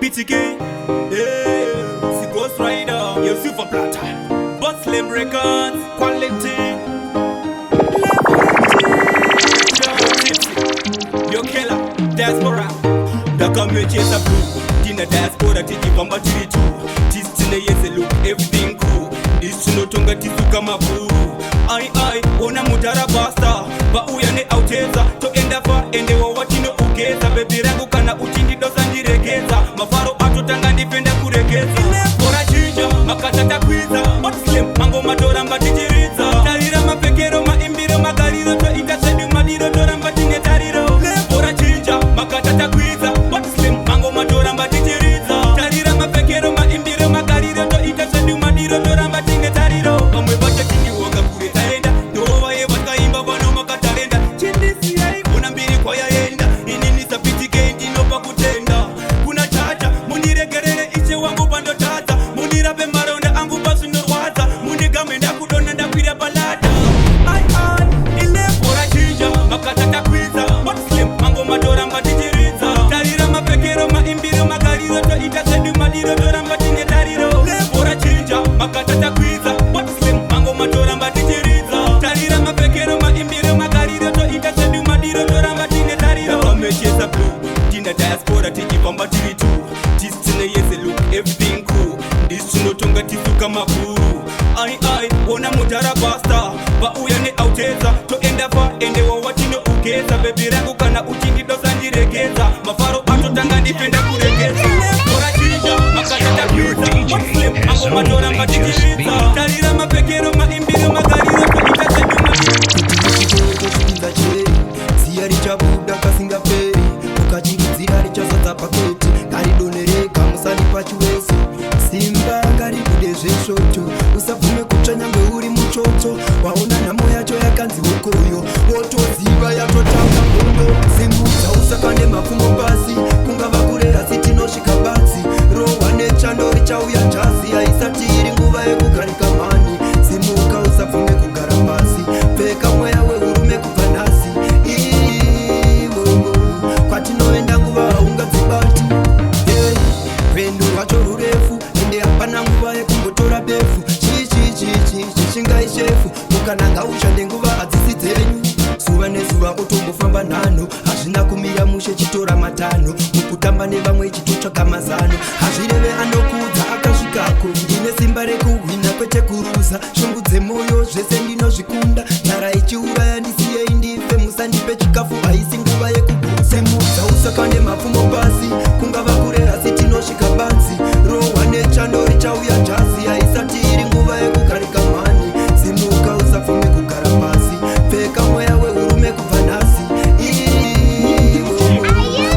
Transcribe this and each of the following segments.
PTK, yeah, c'est Ghost Rider, yo Super Plata, But Slim Records, quality, yo killer, diaspora, Daka meche sa blue, Tina diaspora tiki pamba tiritu, Tistine yese look, everything cool, Disuno tonga tisu kama buru, ai, ona mudara basta, ba uyane auteza, to enda fa, ende wa watino ukeza, baby rangu kana uchindi dosa ndiregeza, mafaro atotanga ndipenda kuregeza, bora chinja, makatata kwiza, But Slim, mango madora mbatijiriza, tarira mapekero maimbiro magariro, to itasedu madiro dora mbatine tariro, bora chinja, makatata kwiza, But Slim, mango madora mbatijiriza, tarira mapekero maimbiro magariro, to itasedu madiro dora mbatine tariro, kamwe bacha kini woga kure taenda, doa ye waka imba wano makatarenda, chindisi yai, unambiri kwa yaenda, inini sapiti gendi nopa kutenda, kuna chacha, muniregerere iche wangu bando tata, munirabe maronda angu basu norwaza, munigamenda kudona ndakwira balada, ai, ile bora chinja, makatata kwiza, But Slim, mango madora mbatijiriza, tarira mapekero maimbiro magariro, to itasedu madiro dora mbatine tariro, bora chinja, makatata kwiza, But Slim, mango madora mbatijiriza, tarira mapekero maimbiro magariro, to itasedu madiro dora mbatine tariro, kamesheza blue, Tina diaspora tiki pamba tiritu, Tistine yese look, everything cool, Disuno tonga tisu kama buru, ai, ona mudara basta, ba uyane auteza, to enda fa, ende wa watino ukeza, baby rangu kana uchindi dosa ndiregeza, mafaro atotanga ndipenda kuregeza, bora chinja, makatata kwiza, But Slim, mango madora mbatijiriza, tarira mapekero maimbiro magariro, to itasedu madiro. Ziyari chabuda kasinga peri ukachingizira richazadza paketi karidonereka musani pachiwese simba ngaribude zvesvoto usabvume kutsva nyangwe uri muchoto waona nhamo yacho yakanzi hokoyo wotoziva yatotanga ngondo simudza usakande mapfumo pasi kungava kurera sitinosvika batsi rohwa nechando richauya jazi haisati iri nguva yekugarika mhani simuka usabvume kugara pasi pfeka mweya weurume kubva nhasi kwatinoenda nguva haungadzibati rwendo rwacho rurefu ende hapana nguva yekumbotora befu chingaishefu mukananga ushande nguva hadzisi dzenyu zuva nezuva otombofamba nhano hazvina kumira mushe chitora matano mukutamba nevamwe chitotsvaga mazano hazvireve anokudza akasvikako ndine simba rekuhwina kwete kuruza shungu dzemwoyo zvese ndinozvikunda nhara ichiuraya ndisiyei ndife musandipe chikafu haisi nguva yekugusemudza usakande mapfumo pasi kungava kurera sitinosvika batsi rohwa nechando richauya jazi haisati iri nguva yekugarika mhani simuka usabvume kugara pasi pfeka mweya weurume kubva nhasi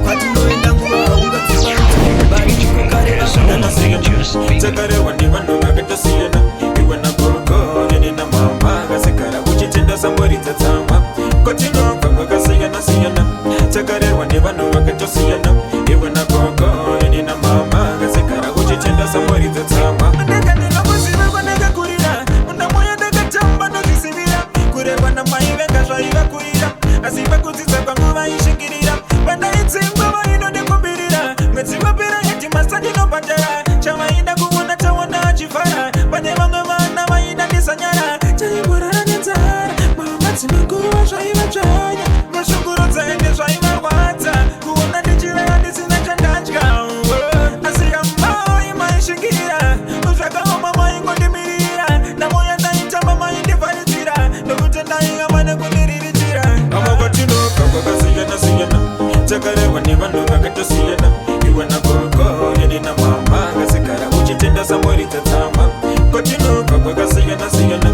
kwatinoenda nguva haungadzibatakareva nevanhu vakatosiyana iwe nagogo nene namama akasekara uchitenda samboridza tsama kwatinobva kwakasiyana-siyana takarerwa nevanhu vakatosiyana iwe nagogo nene namama akasekara uchitenda samboridza tsama ndakandingamuziva kwandakakurira mundamoyo ndakatamba ndozvisivira kurerwa namai venga zvaivakurira asi vakudzidza kwangu vaishingirira pandaitsimba vainondikumbirira mwedzi wapera edhimasa ndinobhadhara chavaida kuona taona achivhara pane vamwe vana vaida ndisanyara taiborara nenzara mavangadzi makuva zvaivatsvanya mashungurudza ende zvaivarwadza kuona ndichiraya ndisina chandadya asi amai maishingirira zvakaoma maingondimirira namoya ndaitamba maindivharidzira nokuti ndaingamba nekundiriritira amo kwatinobva kwakasiyana-siyana takarerwa nevanhu vakatosiyana iwe nagogo nene namama akasekara uchitenda samboridza tsama kwatinobva kwakasiyana-siyana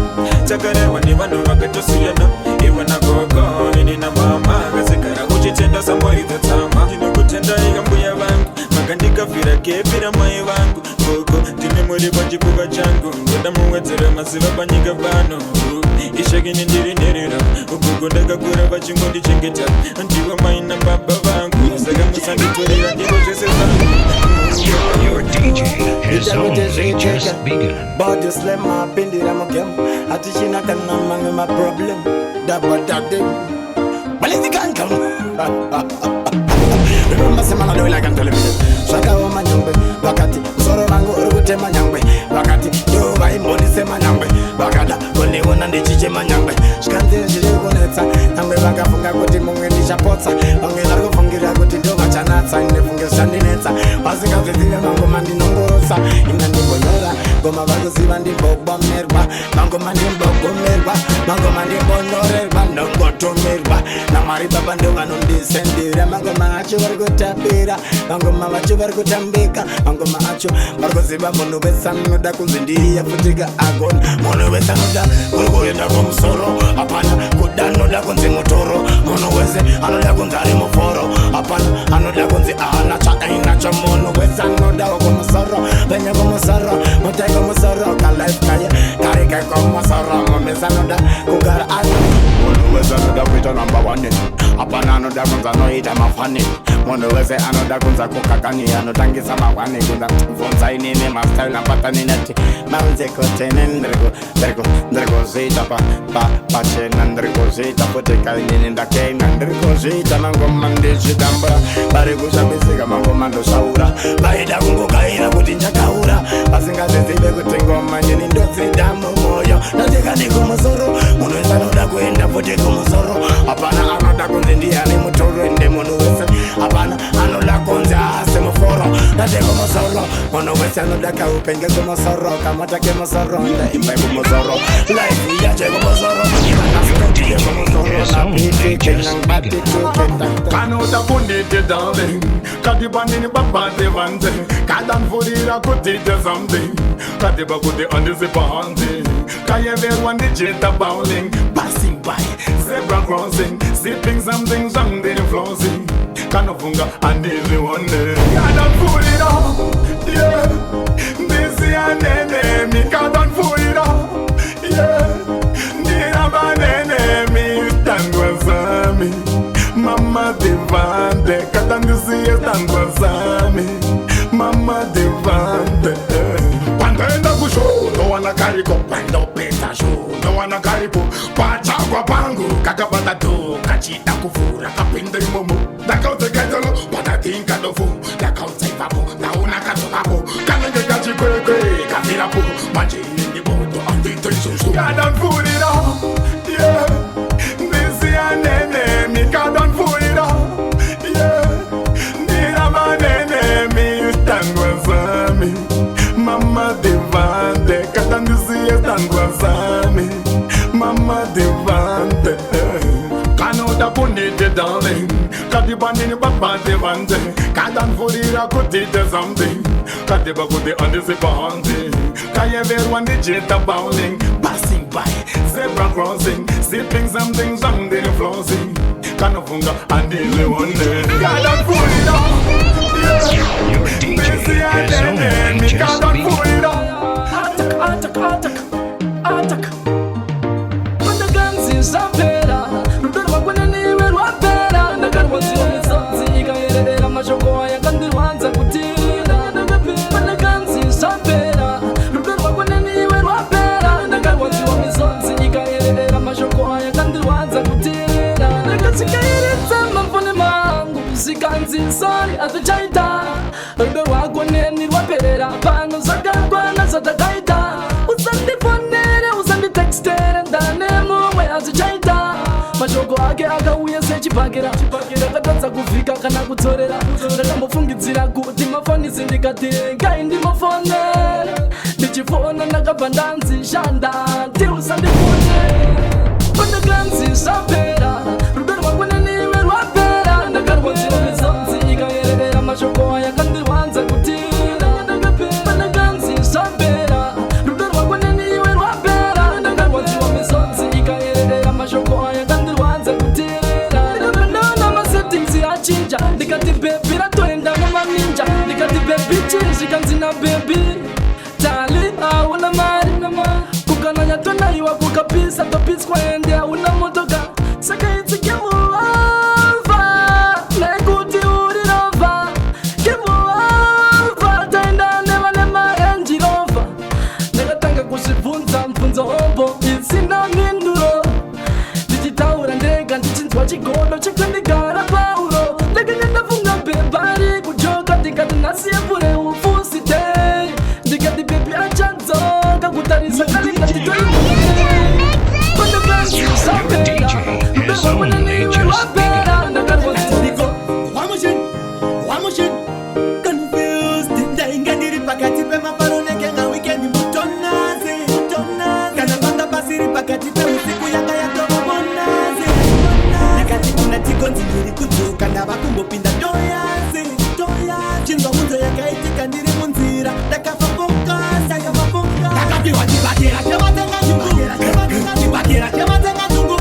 takarerwa nevanhu vakatosiyana iwe nagogo nene namama akasekara uchitenda samboridza tsama ndinokutendai kambuya vangu makandikavhira kepira mai vangu gogo ndine muripo chikuva changu ndoda muwedzera maziva panyika pano ishakini ndiri nherera ugogo ndakakura vachingondichengeta ndivo mai nababa vangu saka musanditorera ndiro zvese vangu Your DJ has only just begun. Body slam mapindira mugem atichina kana mamwe maproblem dabadade balezi kankam Remember semana do like and television. Shaka o manyangwe wakati usoro wangu urugute manyangwe wakati do vai modi se manyangwe wakada kone wona ndichiche manyangwe shikante shije konetsa nyangwe vakafunga kuti mumwe ndichapotsa vamwe vari kufungira kuti ndo vachanatsa ine funge zvishandinetsa vasingazizive mangoma ndinongorosa ina ndimbonyora ngoma vakuziva ndimbobomerwa mangoma ndimbogomerwa mangoma ndimbonyorerwa ndongotomerwa namwari baba ndo vanondisendera mangoma acho vari kutapira mangoma vacho vari kutambika mangoma acho vari kuziva munhu wese anoda kunzi ndiyafutika agona munhu wese anoda kuri kuenda kumusoro hapana kuda anoda kunzi mutoro munhu wese anoda kunzi ari muforo hapana anoda kunzi ahana chakainacho munhu wese anoda kumusoro venye kumusoro mutai kumusoro kalife kaye karike kumusoro munhu wese anoda kugara ari munhu wese anoda kuita number one hapana anoda kunzi anoita mafani munhu wese anoda kunza kukakani anotangisa mawani kunza bvunza inini mastyle apatani neti manzekotene ndirikuzviita pachena ndirikuzviita futi kainini ndakena ndirikuzviita mangoma ndizvidambura vari kushabisika mangoma ndoshaura vaida kungokaira kuti njakaura vasingazizive kuti ngoma nini ndodzida mumwoyo ndatikadi kumusoro munhu wese anoda kuenda futi kumusoro hapana anoda kunzi ndiani mutoro ende munhu wese hapana anoda kunzi ase muforo ndate kumusoro munhu wese anoda kaupenge kumusoro kamata kemusoro ndaimba kumusoro life yache kumusoro ivanasitotie kumusoro napiti kenyangbatituke kanota kundite darling katipanini babate vanze kadanfurira kutite something katiba kuti andisipa hanzi kayeverwa ndichita bowling passing by zebra crossing sipping something something flossing kanofunga andizvione kadanfurira yeah ndisiyanenemi kadanfurira yeah ndirabanenemi tangwa zami mama devante katandisiye tangwa zami mama devante pandaenda kusho ndowana kariko pandopeta sho ndowana karipo pachakwa pangu kakabata do kachita kufura kapinde imomo ndakautekaitolo padatinka dofu ndakautaivapo ndauna katokapo kanenge kachikwekwe kafirapo manje indibodo anditoisusu kadanfurira yeah ndisiyanenemi kadanfurira yeah ndirabanenemi tangwa zami mama devante katandisiye tangwa zami mama devante kanoda kundite darling katipanini babate vanze kadanfurira kutite something katiba kuti andisipa hanzi kayeverwa ndichita bowling passing by zebra crossing sipping something something flossing kanofunga andizvione kadanfurira Your DJ is so just beat. Attack. When the guns is up there, rudo rwakwene rwapera ndakarwa zionezanzi ikaerera mashoko ayakandirwanza kutira when the guns is up there, rudo rwakwene rwapera ndakarwa zionezanzi ikaerera mashoko ayakandirwanza kutira ndakasikairita mafone mangu zikanzi sorry atichaita rudo rwakwene rwaperera pano zakakwana zatakaita usandifonere usanditextere ndanemumwe azichaita mashoko ake akauya sechipakira ndakatadza kuvhika kana kudzorera ndakambofungidzira kuti mafonisi ndikatirengai ndimafonere ndichifona ndakabva ndanzishanda ti usandifonere pandakanzisapera rudo rwakweneniwe rwapera ndakarwadziwa mizanzi ikaerera mashoko ayakandirwanza kutira pandakanzisapera rudo rwakweneniwe rwapera ndakarwadziwa mizanzi ikaerera mashoko ayakandirwanza kutira ndikapendana masettings achinja ndikati bebi ratoenda nemaninja ndikati bebi chinzikanzina bebi tali hauna mari kukananya tonaiwa kukapisa topiswa ende hauna motoka saka itsikimuova nekuti uri rova kimuova taenda nevane marenjirova ndakatanga kuzvibvunza mbvunzo hombo isina minduro ndichitaura ndega ndichinzwa chigodo chekwendigara pa basi yepure ufusite ndikati pepi achanzoka kutarisa kalikati toimune kwenda kansi usapera mbewa mwene niwe wapera ndakarwaziko wamushin confused ndainganiri pakati pemaparoneke nga wikendi mutonaze kana vanga pasiri pakati peusiku yanga yatova monaze nakati kuna tikonzi ndiri kudzoka ndava kumbopinda toyaze chinzwa munzo yakaitika ndiri munzira ndakafafonkasa ndakapiwa chibakera chematenga tungu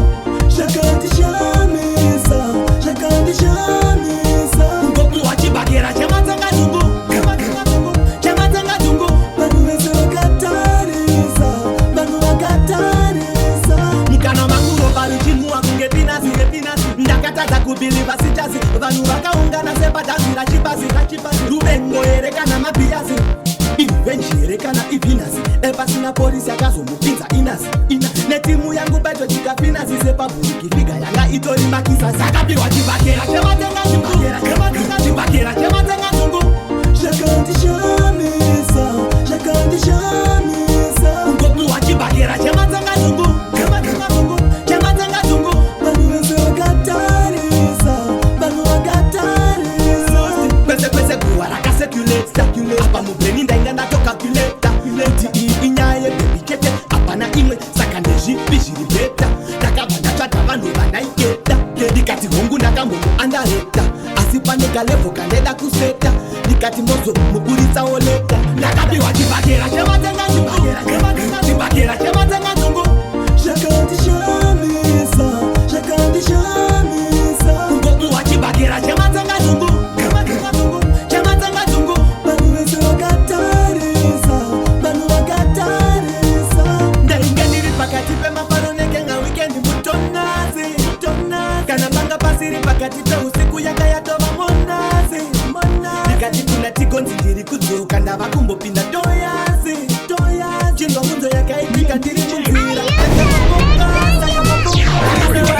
zvakandishamisa ngopiwa chibakera chematenga tungu vanhu vese vakatarisa mukana makuro vari chinhuwa kunge pinasi ndakatadza kubhiliva sichasi vanhu vakaungana sepadhazi rachipasi ruvengo here kana mabhiyasi ivenji here kana ipinasi epasina polisi yakazomupinza inasi netimu yangu baito tikapinasi sepabhurikifiga yanga itori makisa zakapiwa chibakera chematenga tungu zvakandishamisa ngopiwa chibakera chematenga tungu vanhu vese vakatarisa kwese guwa rakasekuleta apa mubreni ndainga ndatokakuleta kuti iyi inyaya yebebi apana imwe saka ndezvipi zviri beta ndakabva ndatsvaga vanhu vandaiketa ndikati hongu ndakambomuandareta asi pane kalevho kandeda kuseta ndikati mozo muburitsawo leta ndakapiwa chibakera chematenga tungu zvakandishamisa ngopiwa chibakera chematenga tungu vanhu vese vakatarisa ndainge ndiri pakati pemaparoneke nga wikendi mutonazi kana panga pasiri pakati peusiku yanga yatova monazi ndikati kuna tigonzi ndiri kudzoka ndava kumbopinda toyazi chinzwa munzo yakaitika ndiri munzira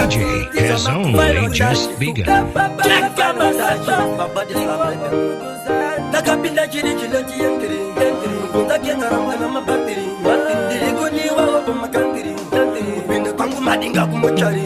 DJ has only just begun. Nakapinda chiri chilonji yentiri kundakenga mwana mabapiri ndirikuniwa wapo makantiri upinde kwangu madinga kumochari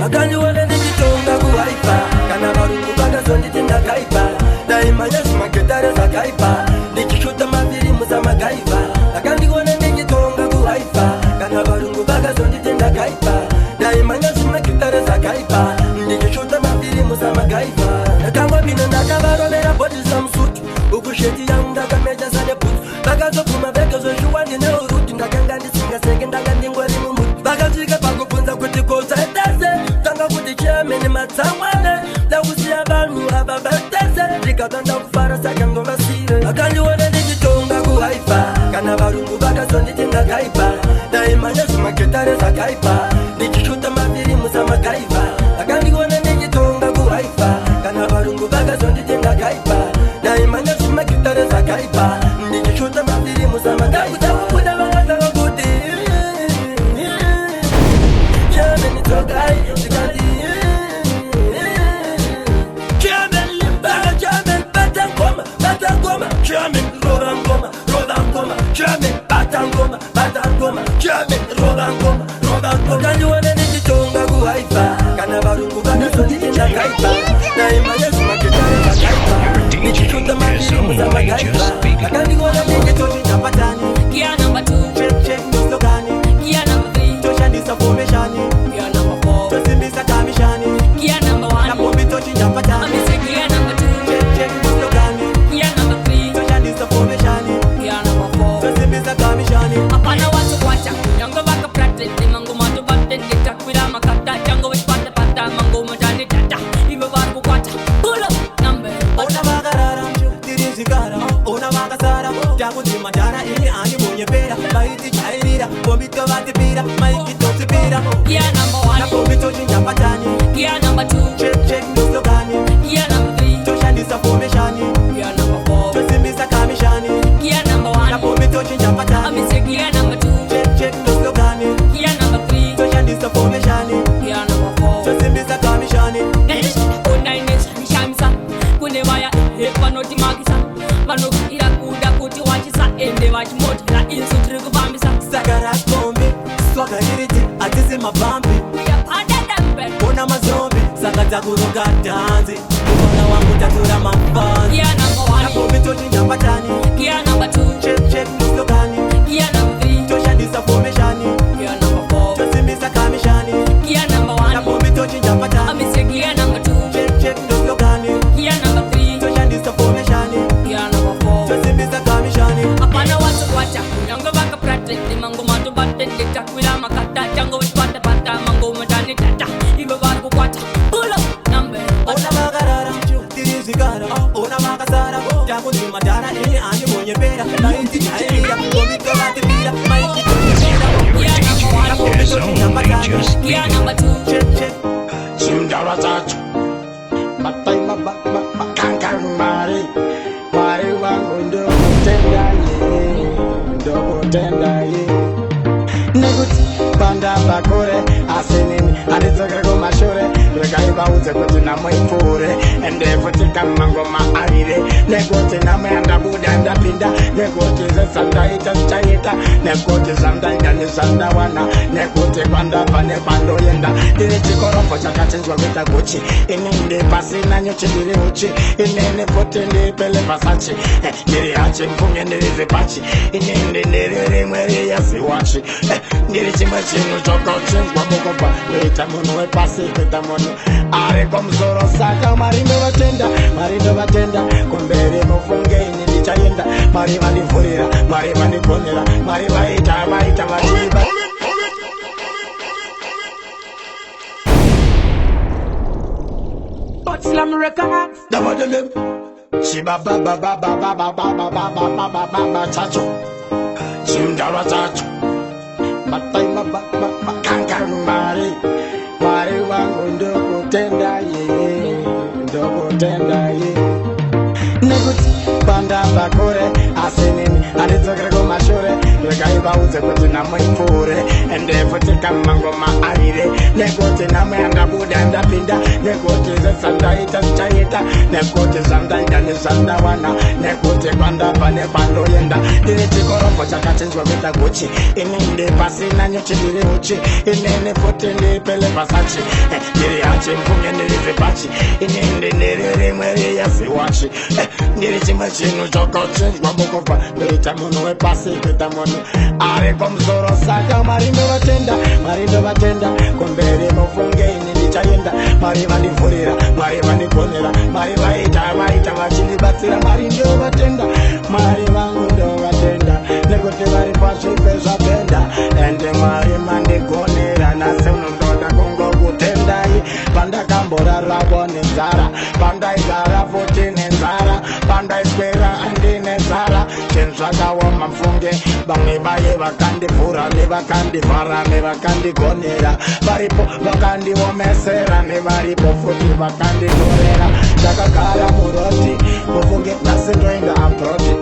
akani wale nikitonga kuhaipa kana varungu vakazonditi ndakaipa daimanya zimaketare zakaipa nikishuta maviri muza magaiva akandiwone nikitonga kuhaipa kana varungu vakazonditi ndakaipa daimanya zimaketare zakaipa nikishuta maviri muza magaiva nakangwabino ndakavarovera bodi samsutu ukusheti yangu ndakameja sane putu vakazoguma vekezozviwandi neuruti ndakanga ndisingaseke ndanga ndingwari mumuti vakasvika pakubvunza kuti kosaitase tanga kuti chiameni matsamwane ndakusiya vanhu ava vatese ndikabva ndakufara saka ngovasire akandiona ndichitonga kuhaipa kana varungu vakazonditi ndakaipa daimanya zvimaketare zakaipa ndichishuta maviri musamagaiva akandiona ndichitonga kuhaipa kana varungu vakazonditi ndakaipa daimanya zvimaketare zakaipa ndichishuta maviri musamagaiva vakazanga kuti chamenitogai ndikati chamen rodangoma chamen batangoma chamen rodangoma kandiwana ndichitonga kuhaipa kana varungu vakazonditi ndakaipa daimanya zvimaketare zakaipa ndichichuta maviri musamagaipa akandiwana ndichitoti ndapatani Gear number 2 check nosokani Gear number 3 toshandisa formeshani Gear number 4 tosimbisa kamishani Gear number 1 napombi tochi ndapatani Gear number 2 check nosokani Gear number 3 toshandisa formeshani Gear number 4 tosimbisa kamishani Apana watu kwacha Yango waka prate Mango mato bate Ngeta kwila makata Yango wipata pata Mango majani tata Iwe waru kwacha Pull up number ona vakarara tirizvikara ona vakasara takuruka dance Mwana wangu tatura mafanzi Gear number 1 Napo mitoji nyapatani Gear number 2 Check mislogani Gear number 3 Tosha disa formationi Gear number 4 Tosimisa kamishani Gear number 1 Napo mitoji nyapatani I miss gear number 2 Check mislogani Gear number 3 Tosha disa formationi Gear number 4 Tosimisa kamishani Apana watu wacha Yango baka prate Di mango matu bate Dita kwila makata Jango wipata pata Mango matani tata Ibe barku kwata Pull up number Ona magarara Tirizikara Ona magasara Jago ni madara Ini anje mwenye pera Maiti nyaelia Komika batipira Maiti His own just Gear number 2 Check Sundara Tacho Matai Kankan Mari Mari wangu ndo tenda ye Neguti banda bakore asenini Anitokere kumashure Rekai bauze kuti namwe ipure Ende futi kama ngoma avire Neguti namwe andabuda andapinda Neguti ze sanda ita staita Neguti sanda indani sanda wana Neguti banda pane bando yenda Dili chikoropo chakachinjwa vita guchi Inende pasi na nyochi dili uchi Inene futi ndi pele pasachi Dili hachi mfunge ndili zipachi Inende ndili mweri ya siwachi Ndili chimwe chinu choko chinjwa bukopa Wita munu we pasi wita munu Are komzoro saka marindo batenda Kumbere mufunge ini lichayenda Mari manifurira, mari maniponera Mari vaita vachiliba But slam records Dabadelem Shiba baba chacho Sundara chacho Matai kankan mari Mari wangu ndoko tenda ye Neguti banda bakore asenini Anitokere kumashure Rekai bauze kuti namwe ipure Ende futi kama ngoma avire Neguti namwe andabuda andapinda Neguti ze sanda ita staita Neguti sanda indani sanda wana Neguti banda pane bando yenda Dili chikoropo chakachinjwa vita guchi Inende pasi na nyochi dili uchi Inene futi ndi pele pasachi Dili hachi mfunge ndili zipachi Inende ndili mweri ya siwachi Ndili chimwe chinu choko chinjwa bukopa Wita munu we pasi wita munu Are komzoro saka marindo batenda Kumbere mufunge ini lichayenda Mari manifurira, mari maniponera Mari vaita vachilibatsira Marindo batenda, mari vangu ndo batenda Nekuti vari pasi pesa benda Ende mari mandigonera Nase unondoda kungo kutendai Panda kambora rabo nenzara Panda igara futi nenzara Panda ispera andi nenzara Chenzaka wa mafunge Bangi baye vakandi pura Ne vakandi vara ne vakandi gonera Varipo vakandi womesera Ne varipo futi vakandi dorera Chakakara muroti Mufunge nase ndoinga aproti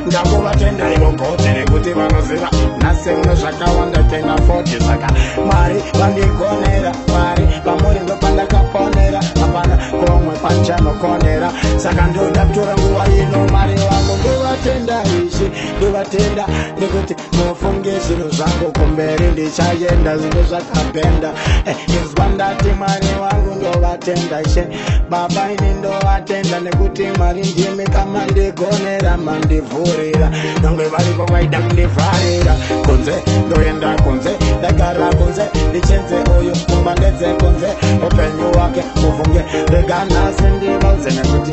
Ndago vatenda ivokote Nekuti vanoziva Nase uno zvakawanda tena 40 Saka mari vandigonera Mari pamuri ndopanda kaponera Apana komwe panchano konera Saka ndoda kutora nguva ino Mari wangu ndovatenda ishi Ndovatenda nekuti mufunge zvinhu zvangu kumberi ndichayenda zvinhu zvakapenda Izwa ndati mari wangu ndovatenda ishe Baba ini ndovatenda nekuti mari ndimi kama ndigonera mandivhurira Nongwe varipo vaida kundivharira Kunze ndoenda kunze ndagara kunze ndichenze uyu kumba ndedze kunze upenyu wake mufunge reganasi ndivauze nekuti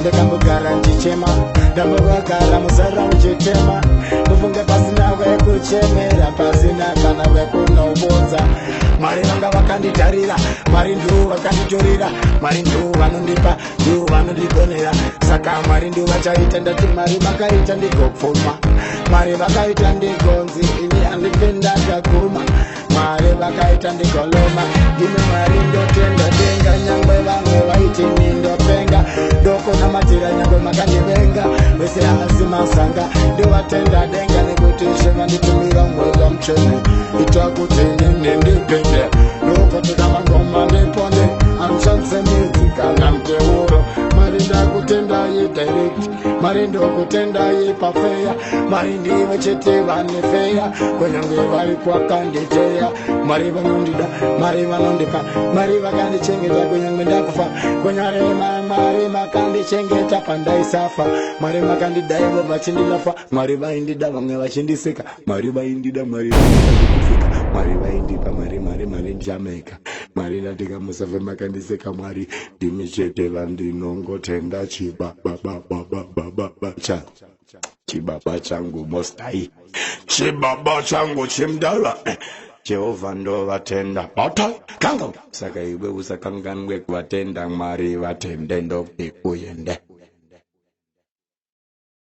ndakambogara ndichema ndambogara musara uchitema mufunge pasina wekuchemera pasina kana wekunobodza Mari vanga vakanditarira Mari ndu vakanditorira Mari ndu vanondipa ndu vanondigonera Saka mari ndu vachaita ndati mari vakaita ndigopfuma Mari vakaita ndigonzi ini andipinda kakuma Mari vakaita ndigoloma Ine mari ndotenda denga nyangwe vamwe vaiti nindopenga Doko na matira nyangwe makandivenga Wese asi masanga Ndiwatenda denga nekuti shema nditumira mweza mchene Itakuti nini ndipende Doko tukamangoma ndiponde Anshanse music anamteuro Mari Mwari ndakutenda ye direct, Mwari ndokutenda ye pafeya, Mwari ndiwe chete vane feya, kunyange vari kwakanditeya, Mwari vanondida, Mwari vanondipa, Mwari vakandichengeta kunyange ndakufa, kunyare Mwari makandichengeta pandaisafa, Mwari makandidaivo vachindilafa, Mwari vaindida vamwe vachindiseka, Mwari vaindida, Mwari vaindida, Mwari vaindipa, Mwari njameka, Mwari ndatika musafe makandiseka, Mwari ndimichete vandinongotenda chibaba changu mostai, chibaba changu chimdala, Jehova ndo vatenda bata kanga saka iwe usakanganwe kuvatenda Mwari vatende ndo ikuyende.